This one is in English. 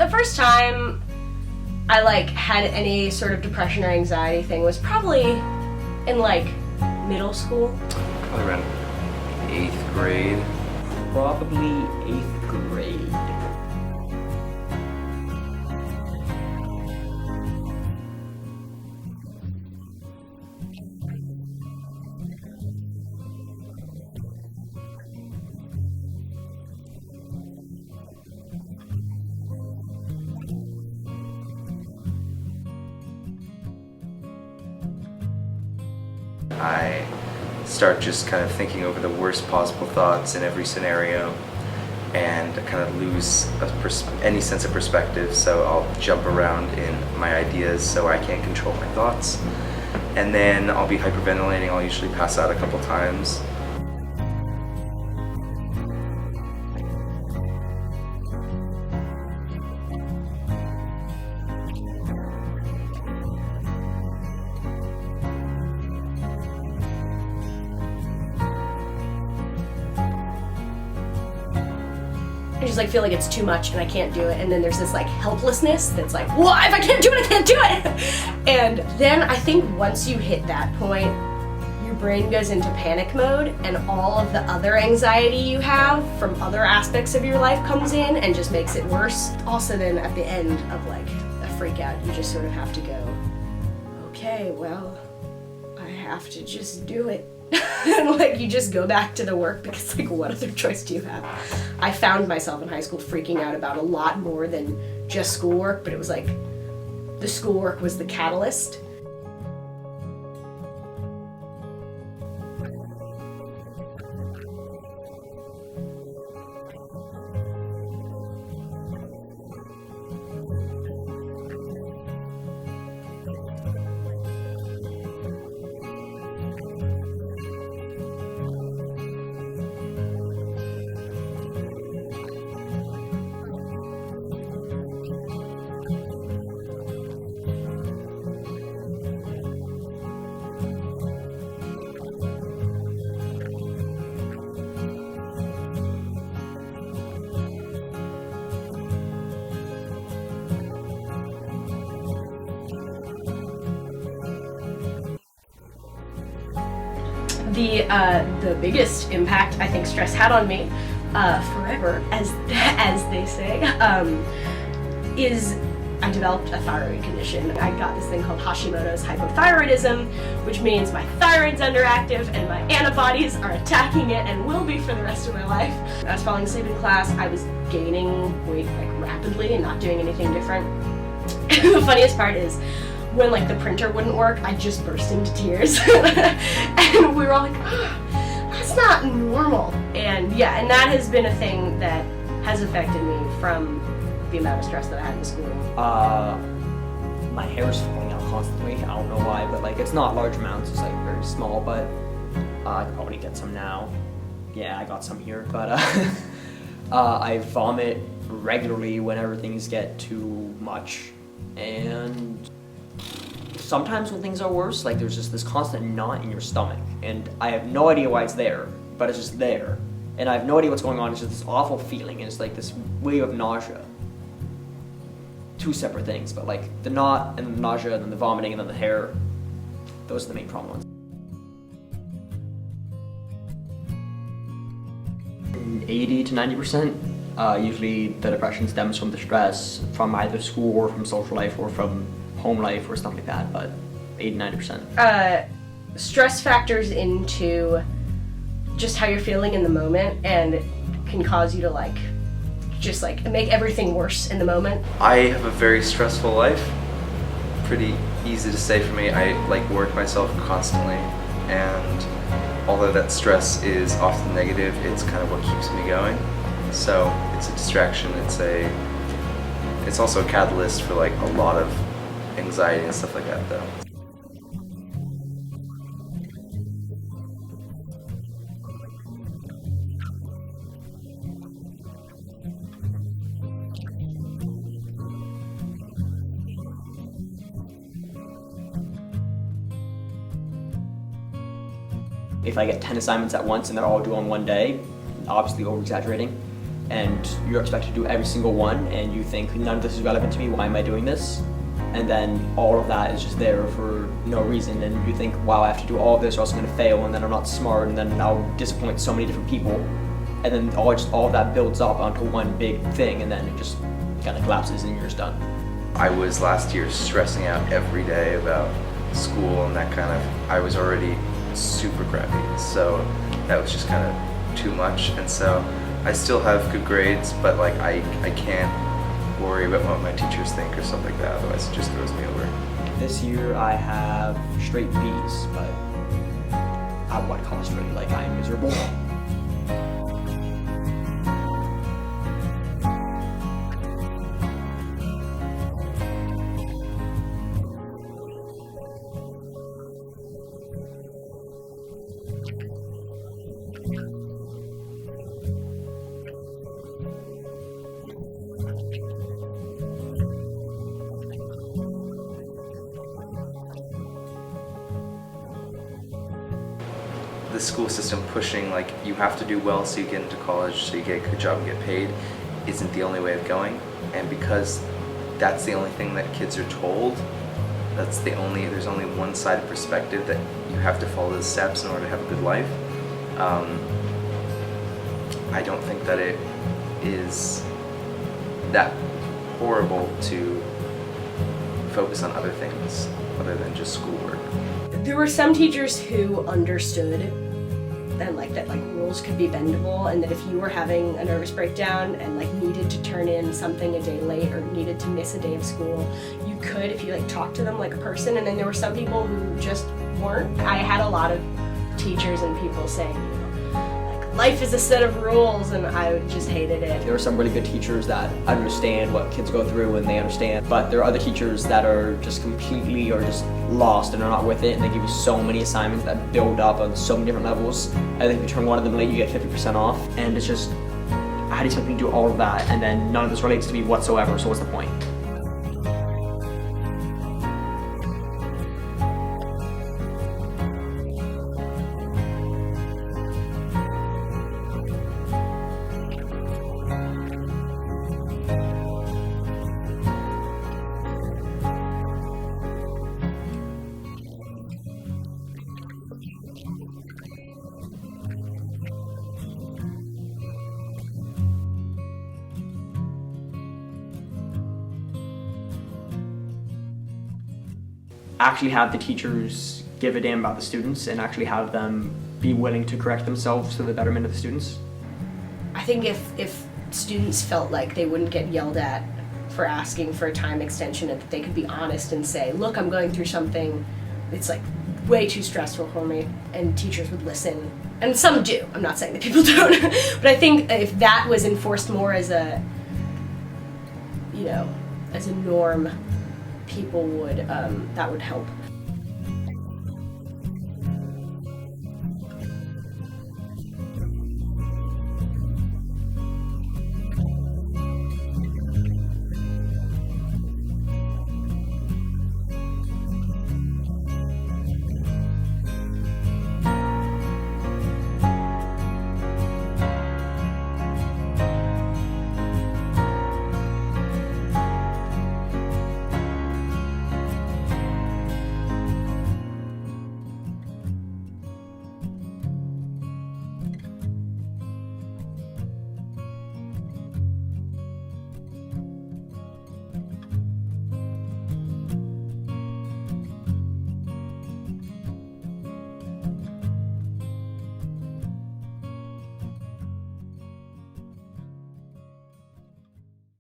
The first time I had any sort of depression or anxiety thing was probably in middle school. Probably around 8th grade. Probably 8th grade. I start just kind of thinking over the worst possible thoughts in every scenario and kind of lose any sense of perspective, so I'll jump around in my ideas so I can't control my thoughts. And then I'll be hyperventilating. I'll usually pass out a couple times. I just feel like it's too much and I can't do it, and then there's this helplessness that's well, if I can't do it, I can't do it! And then I think once you hit that point, your brain goes into panic mode and all of the other anxiety you have from other aspects of your life comes in and just makes it worse. Also then at the end of a freak out, you just sort of have to go, okay, well, I have to just do it. And you just go back to the work because what other choice do you have? I found myself in high school freaking out about a lot more than just schoolwork, but it was the schoolwork was the catalyst. The biggest impact I think stress had on me forever, as they say, is I developed a thyroid condition. I got this thing called Hashimoto's hypothyroidism, which means my thyroid's underactive and my antibodies are attacking it and will be for the rest of my life. I was falling asleep in class. I was gaining weight rapidly and not doing anything different. The funniest part is when the printer wouldn't work, I just burst into tears. And we were all that's not normal. And yeah, and that has been a thing that has affected me from the amount of stress that I had in school. My hair is falling out constantly. I don't know why, but it's not large amounts. It's very small, but I could probably get some now. Yeah, I got some here, but I vomit regularly whenever things get too much, and sometimes when things are worse, there's just this constant knot in your stomach, and I have no idea why it's there, but it's just there, and I have no idea what's going on. It's just this awful feeling, and it's this wave of nausea. Two separate things, but the knot and the nausea and then the vomiting and then the hair, those are the main problems. 80 to 90%. Usually the depression stems from the stress from either school or from social life or from home life or stuff like that, but 80-90%. Stress factors into just how you're feeling in the moment and can cause you to just make everything worse in the moment. I have a very stressful life. Pretty easy to say for me. I work myself constantly, and although that stress is often negative, it's kind of what keeps me going. So it's a distraction. It's also a catalyst for a lot of anxiety and stuff like that, though. If I get 10 assignments at once and they're all due on one day, obviously over-exaggerating, and you're expected to do every single one, and you think none of this is relevant to me, why am I doing this? And then all of that is just there for no reason, and you think, wow, I have to do all of this or else I'm going to fail, and then I'm not smart, and then I'll disappoint so many different people, and then all of that builds up onto one big thing, and then it just kind of collapses and you're just done. I was last year stressing out every day about school and that kind of, I was already super crappy, so that was just kind of too much, and so I still have good grades, but like I can't worry about what my teachers think or stuff like that, otherwise it just throws me over. This year I have straight B's, but I would call it straight, like I am miserable. The school system pushing like you have to do well so you get into college, so you get a good job and get paid, isn't the only way of going. And because that's the only thing that kids are told, there's only one-sided perspective that you have to follow the steps in order to have a good life. I don't think that it is that horrible to focus on other things other than just schoolwork. There were some teachers who understood and that rules could be bendable, and that if you were having a nervous breakdown and needed to turn in something a day late or needed to miss a day of school, you could if you talked to them like a person. And then there were some people who just weren't. I had a lot of teachers and people saying, life is a set of rules, and I just hated it. There are some really good teachers that understand what kids go through and they understand, but there are other teachers that are just completely or just lost and are not with it, and they give you so many assignments that build up on so many different levels, and if you turn one of them late you get 50% off, and it's just, how do you expect me to do all of that and then none of this relates to me whatsoever, so what's the point? Actually have the teachers give a damn about the students and actually have them be willing to correct themselves for the betterment of the students. I think if students felt like they wouldn't get yelled at for asking for a time extension, and that they could be honest and say, look, I'm going through something, it's way too stressful for me, and teachers would listen. And some do, I'm not saying that people don't, but I think if that was enforced more as a norm, people would, that would help.